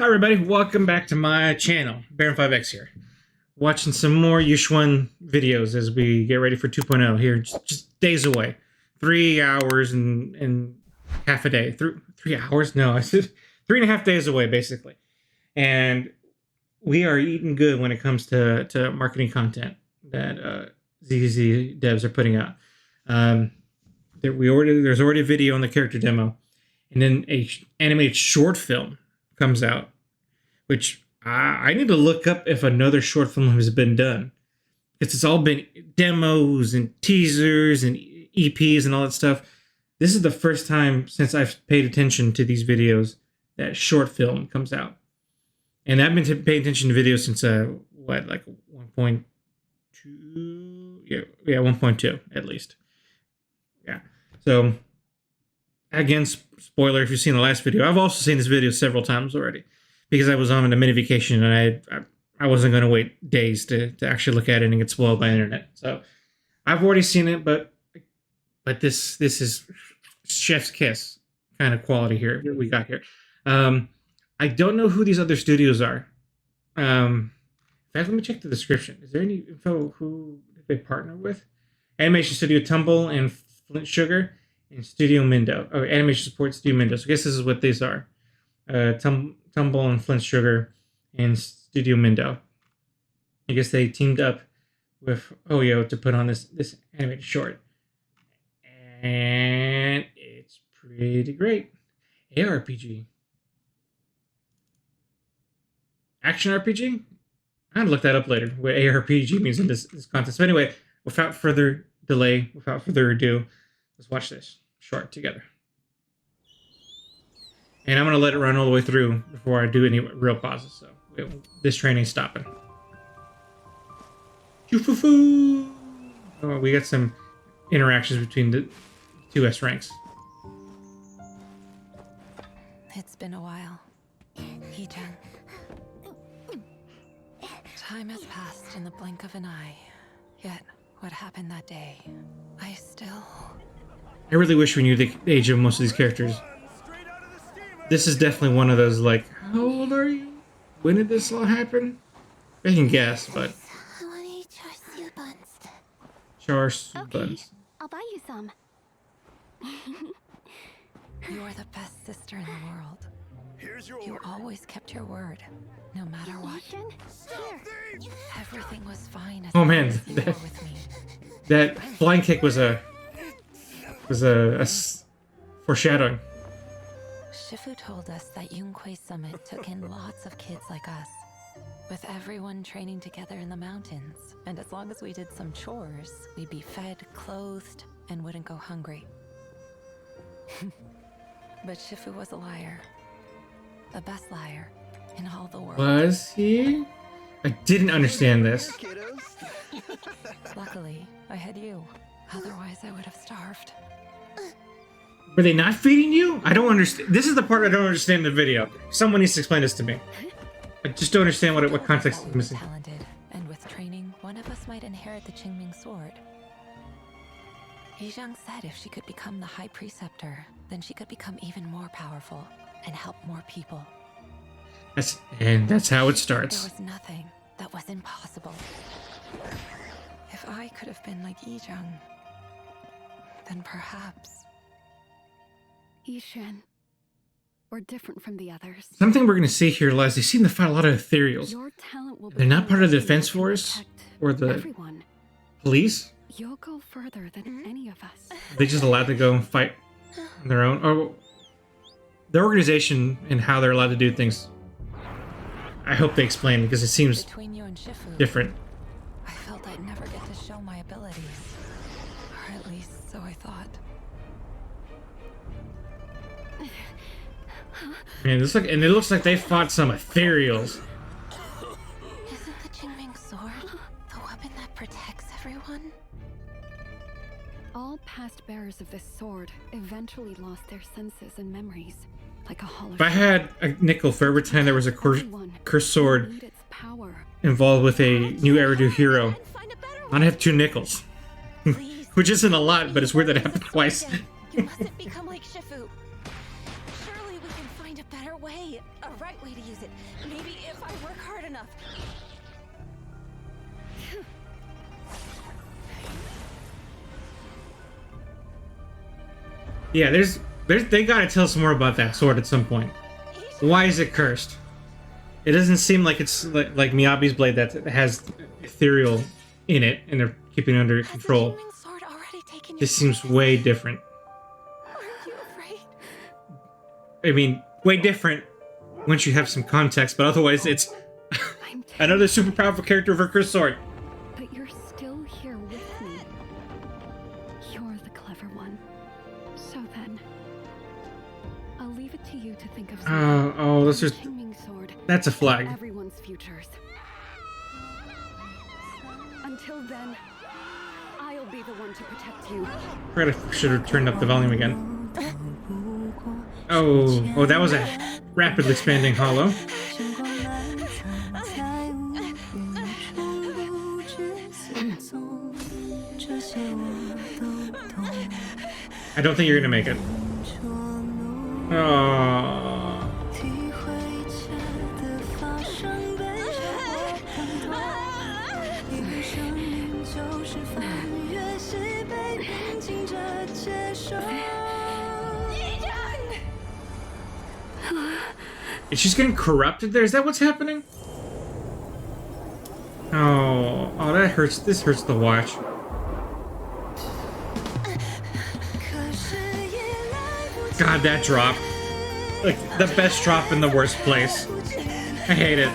Hi everybody, welcome back to my channel. Baron5X here. Watching some more Yixuan videos as we get ready for 2.0 here, just days away. 3 hours and half a day. 3 hours? No, I said 3.5 days away, basically. And we are eating good when it comes to marketing content that ZZ devs are putting out. There's already a video on the character demo, and then a animated short film comes out, which I need to look up if another short film has been done, because it's all been demos and teasers and EPs and all that stuff. This is the first time since I've paid attention to these videos that short film comes out, and I've been paying attention to videos since like 1.2, yeah 1.2 at least. Yeah, so again, spoiler if you've seen the last video. I've also seen this video several times already, because I was on a mini vacation and I wasn't going to wait days to actually look at it and get spoiled by the internet. So I've already seen it, but this is chef's kiss kind of quality here that we got here. I don't know who these other studios are. In fact, let me check the description. Is there any info who they partner with? Animation Studio Tumble and Flint Sugar and Studio Mindo. Oh, Animation Support Studio Mindo. So I guess this is what these are. Tumble and Flint Sugar and Studio Mindo. I guess they teamed up with Oyo to put on this animated short. And it's pretty great. ARPG. Action RPG? I'll look that up later, what ARPG means in this context. So anyway, without further delay, without further ado, let's watch this short together. And I'm going to let it run all the way through before I do any real pauses. So this training's stopping. Choo-foo-foo! Oh, we got some interactions between the two S ranks. It's been a while. Hee-chan. Time has passed in the blink of an eye. Yet, what happened that day, I really wish we knew the age of most of these characters. This is definitely one of those, like, how old are you? When did this all happen? I can guess, but... I want to eat char siu buns. Char siu buns. Okay, I'll buy you some. You are the best sister in the world. You always kept your word, no matter what. Here. Everything was fine as Oh long man, as you were with me. that flying kick was a foreshadowing. Shifu told us that Yunquei Summit took in lots of kids like us, with everyone training together in the mountains. And as long as we did some chores, we'd be fed, clothed, and wouldn't go hungry. But Shifu was a liar. The best liar in all the world. Was he? I didn't understand this. Luckily, I had you. Otherwise, I would have starved. Were they not feeding you? I don't understand. This is the part I don't understand in the video. Someone needs to explain this to me. I just don't understand what context is missing. Talented, and with training, one of us might inherit the Qingming sword. Yizhang said if she could become the High Preceptor, then she could become even more powerful and help more people. That's how it There starts. was nothing that was impossible. If I could have been like Yizhang, then perhaps... Yixuan, we're different from the others. Something we're going to see here, Les, they seem to fight a lot of ethereals. Your talent will They're not become part of the enough defense to force protect or the everyone. police. You'll go further than any of us. They just allowed to go and fight on their own. Or their organization and how they're allowed to do things. I hope they explain, because it seems Between you and Shifu, different. I felt I'd never get to show my abilities. Or at least so I thought. Man, it looks like they fought some ethereals. Isn't the Qingming sword the weapon that protects everyone? All past bearers of this sword eventually lost their senses and memories, like a hollow. If I had a nickel for every time there was a cursed sword Need its power. involved with a new Eridu hero, I'd have 2 nickels. Please, Which isn't a lot, but it's weird that it happened twice. you mustn't become like Shifu. Surely we can find a better way, a right way to use it. Maybe if I work hard enough. Yeah, they gotta tell us more about that sword at some point. Why is it cursed? It doesn't seem like it's like Miyabi's blade that has ethereal in it, and they're keeping it under control. This seems way different. Aren't you afraid? I mean, way different once you have some context, but otherwise it's another super powerful character with a cursed sword. But you're still here with me. You're the clever one. So then, I'll leave it to you to think of Oh, this is taming sword. that's a flag. Everyone's futures. Until then, I'll be the one to protect you. I should have turned up the volume again. Oh, that was a rapidly expanding hollow. I don't think you're gonna make it. Oh. Is she getting corrupted there? Is that what's happening? Oh, that hurts. This hurts to watch. God, that drop. Like, the best drop in the worst place. I hate it.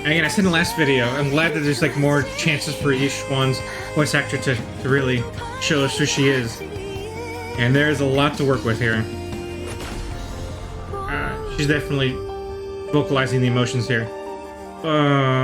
Again, I said in the last video, I'm glad that there's like more chances for Yixuan's voice actor to really show us who she is. And there's a lot to work with here. She's definitely vocalizing the emotions here. Oh.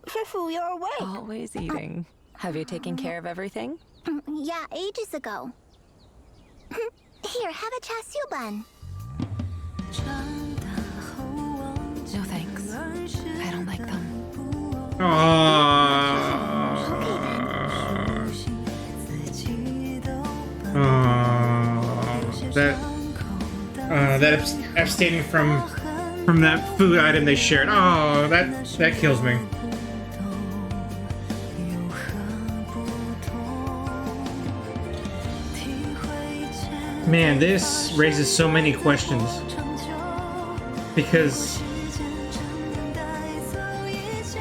Shifu, you're awake. Always eating. Have you taken care of everything? Yeah, ages ago. Here, have a char siu bun. No thanks. I don't like them. That abstaining from that food item they shared. Oh, that kills me. Man, this raises so many questions because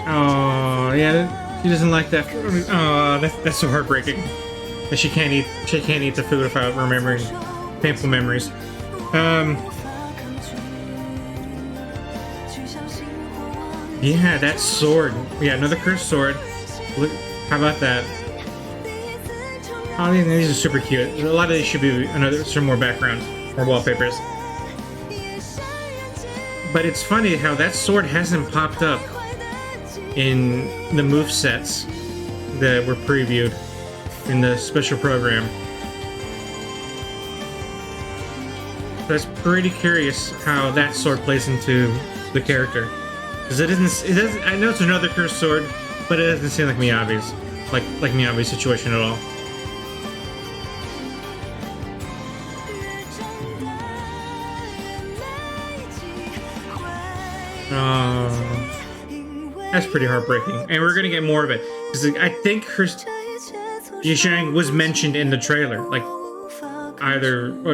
oh yeah, she doesn't like that food. Oh, that's so heartbreaking that she can't eat the food without remembering painful memories. Yeah, that sword. Yeah, another cursed sword. Look, how about that? Oh, these are super cute. A lot of these should be some more background or wallpapers. But it's funny how that sword hasn't popped up in the movesets that were previewed in the special program. So it's pretty curious how that sword plays into the character. Because it doesn't. I know it's another cursed sword, but it doesn't seem like Miyabi's, like Miyabi's situation at all. That's pretty heartbreaking, and we're gonna get more of it because I think Yixuan was mentioned in the trailer. Like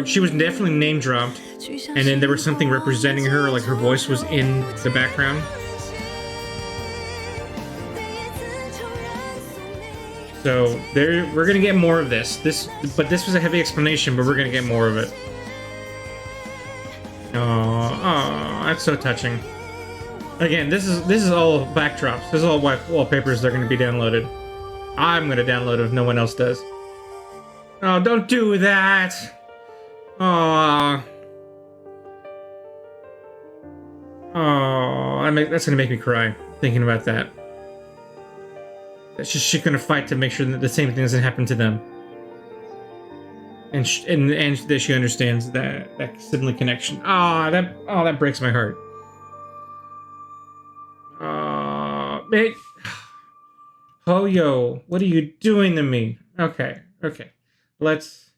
she was definitely name dropped, and then there was something representing her, like her voice was in the background. So we're gonna get more of this. But this was a heavy explanation, but we're gonna get more of it. Oh, that's so touching. Again, this is all backdrops. This is all wallpapers that are going to be downloaded. I'm going to download it if no one else does. Oh, don't do that! Aww. Oh, that's going to make me cry thinking about that. That she's going to fight to make sure that the same thing doesn't happen to them. And that she understands that sibling connection. That breaks my heart. Man. Hoyo, what are you doing to me? Okay. This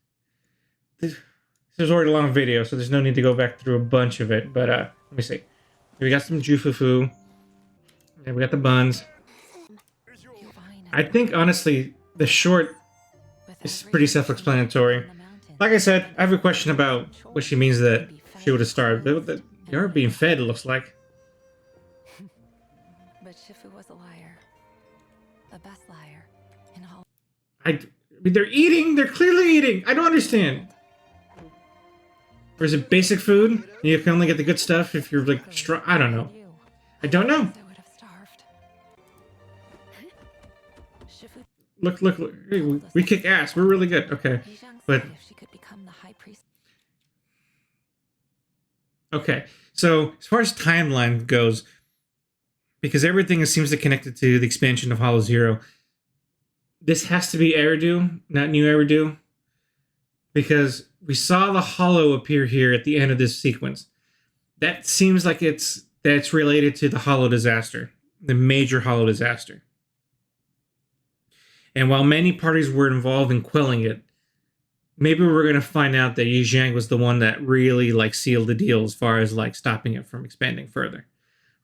is already a long video, so there's no need to go back through a bunch of it. But let me see. We got some jufufu. And we got the buns. I think honestly, the short is pretty self-explanatory. Like I said, I have a question about what she means that she would have starved. They are being fed, it looks like. But Shifu was a liar. The best liar in all. I mean, they're eating. They're clearly eating. I don't understand. Or is it basic food? You can only get the good stuff if you're like strong. I don't know. I don't know. I would have starved. Shifu Look. Hey, we kick ass. We're really good. Okay. But if she could become the high priest. okay. So as far as timeline goes, because everything seems to connect it to the expansion of Hollow Zero, this has to be Eridu, not New Eridu, because we saw the Hollow appear here at the end of this sequence. That seems like that's related to the Hollow disaster, the major Hollow disaster. And while many parties were involved in quelling it, maybe we're going to find out that Yixuan was the one that really like sealed the deal as far as like stopping it from expanding further.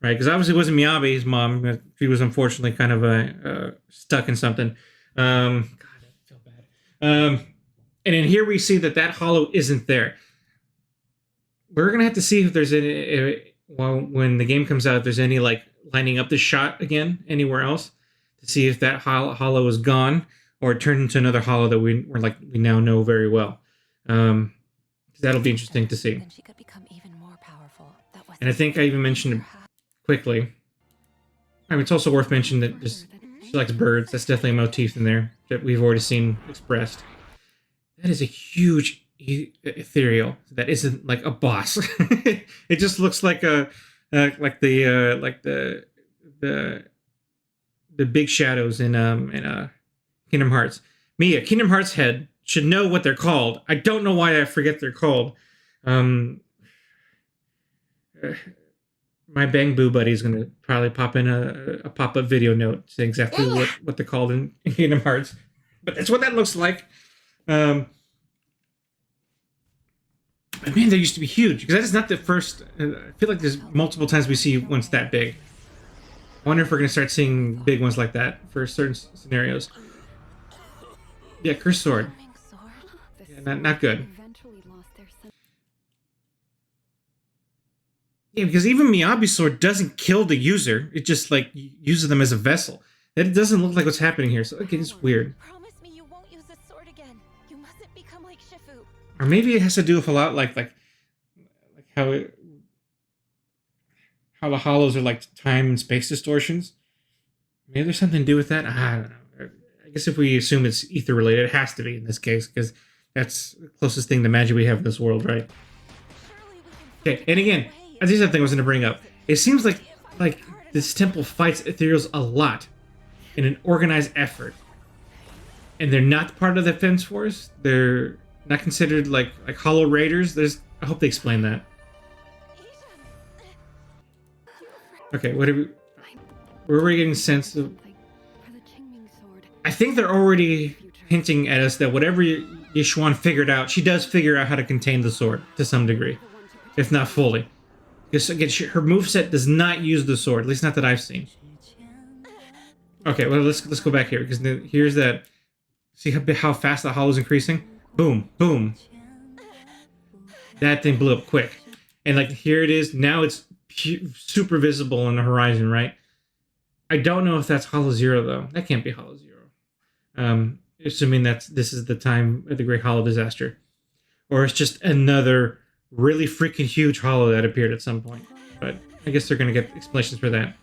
Right, because obviously it wasn't Miyabi's mom. She was unfortunately kind of stuck in something. God, I feel bad. And in here we see that hollow isn't there. We're gonna have to see if there's any. When the game comes out, if there's any like lining up the shot again anywhere else to see if that hollow is gone or it turned into another hollow that we now know very well. That'll be interesting to see. Then she could become even more powerful. And I think I even mentioned it quickly. I mean, it's also worth mentioning that she likes birds. That's definitely a motif in there that we've already seen expressed. That is a huge ethereal that isn't like a boss. It just looks like the big shadows in Kingdom Hearts. Mia, Kingdom Hearts head should know what they're called. I don't know why I forget they're called. My Bang Boo buddy is going to probably pop in a pop-up video note saying exactly what they're called in Kingdom Hearts. But that's what that looks like. But man, they used to be huge. Because that is not the first... I feel like there's multiple times we see ones that big. I wonder if we're going to start seeing big ones like that for certain scenarios. Yeah, Cursed Sword. Yeah, not good. Yeah, because even Miyabi's sword doesn't kill the user. It just, like, uses them as a vessel. It doesn't look like what's happening here. So, okay, it's weird. Promise me you won't use this sword again. You mustn't become like Shifu. Or maybe it has to do with a lot, like how the hollows are, like, time and space distortions. Maybe there's something to do with that. I don't know. I guess if we assume it's ether-related, it has to be in this case, because that's the closest thing to magic we have in this world, right? Okay, and again... this is the thing I was going to bring up. It seems like this temple fights ethereals a lot in an organized effort. And they're not part of the defense force. They're not considered like hollow raiders. I hope they explain that. Okay, where are we getting sense of... I think they're already hinting at us that whatever Yixuan figured out, she does figure out how to contain the sword to some degree, if not fully. Because again, her moveset does not use the sword, at least not that I've seen. Okay, well let's go back here because here's that. See how fast the hollow's increasing? Boom, boom. That thing blew up quick, and like here it is. Now it's super visible on the horizon, right? I don't know if that's Hollow Zero though. That can't be Hollow Zero. Assuming this is the time of the Great Hollow Disaster, or it's just another really freaking huge hollow that appeared at some point. But I guess they're gonna get explanations for that.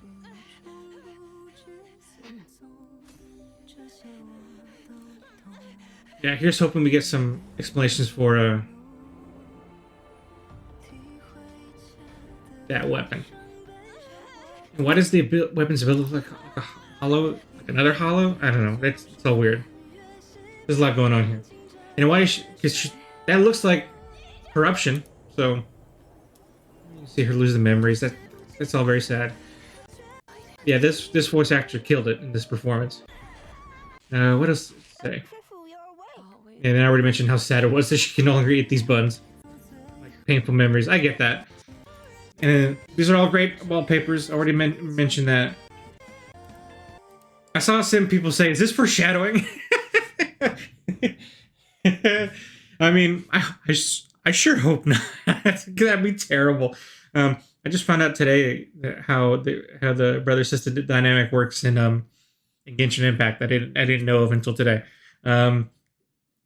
Yeah, here's hoping we get some explanations for that weapon. And why does the weapon's ability look like a hollow, like another hollow? I don't know. It's all weird. There's a lot going on here. And why? Because that looks like corruption. So you see her lose the memories. That's all very sad. Yeah, this voice actor killed it in this performance. What else to say? And I already mentioned how sad it was that she can no longer eat these buns. Like painful memories. I get that. And these are all great wallpapers. I already mentioned that. I saw some people say, "Is this foreshadowing?" I mean, I sure hope not. That'd be terrible. I just found out today how the brother sister dynamic works in Genshin Impact. I didn't know of until today.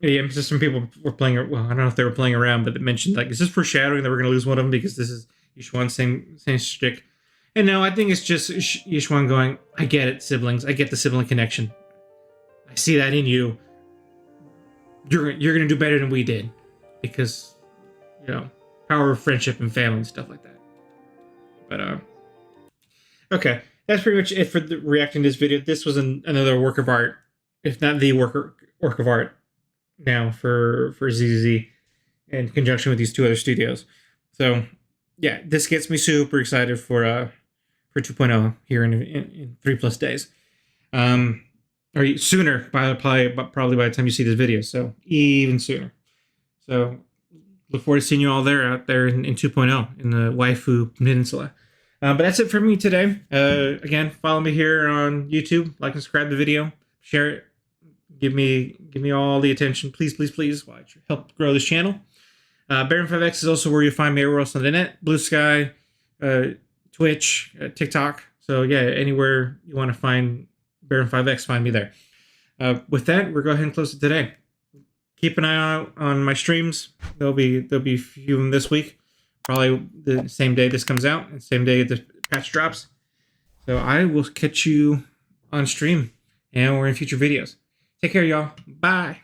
Yeah, just some people were playing. Well, I don't know if they were playing around, but they mentioned like, "Is this foreshadowing that we're going to lose one of them because this is Yixuan same shtick?" And no, I think it's just Yixuan going, "I get it, siblings. I get the sibling connection. I see that in you. You're going to do better than we did because, you know, power of friendship and family and stuff like that." But okay, that's pretty much it for reacting to this video. This was another work of art, if not the work of art now for ZZZ in conjunction with these two other studios. So yeah, this gets me super excited for 2.0 here in 3+ days. Or sooner, probably by the time you see this video. So even sooner. So look forward to seeing you all out there in 2.0 in the Waifu Peninsula. But that's it for me today. Again, follow me here on YouTube. Like and subscribe to the video. Share it. Give me all the attention, please, please, please. Watch, help grow this channel. Baron5X is also where you find me everywhere else on the net. Blue Sky, Twitch, TikTok. So yeah, anywhere you want to find Baron5X, find me there. With that, we'll go ahead and close it today. Keep an eye out on my streams. There'll be a few of them this week. Probably the same day this comes out, and same day the patch drops. So I will catch you on stream and or in future videos. Take care, y'all. Bye.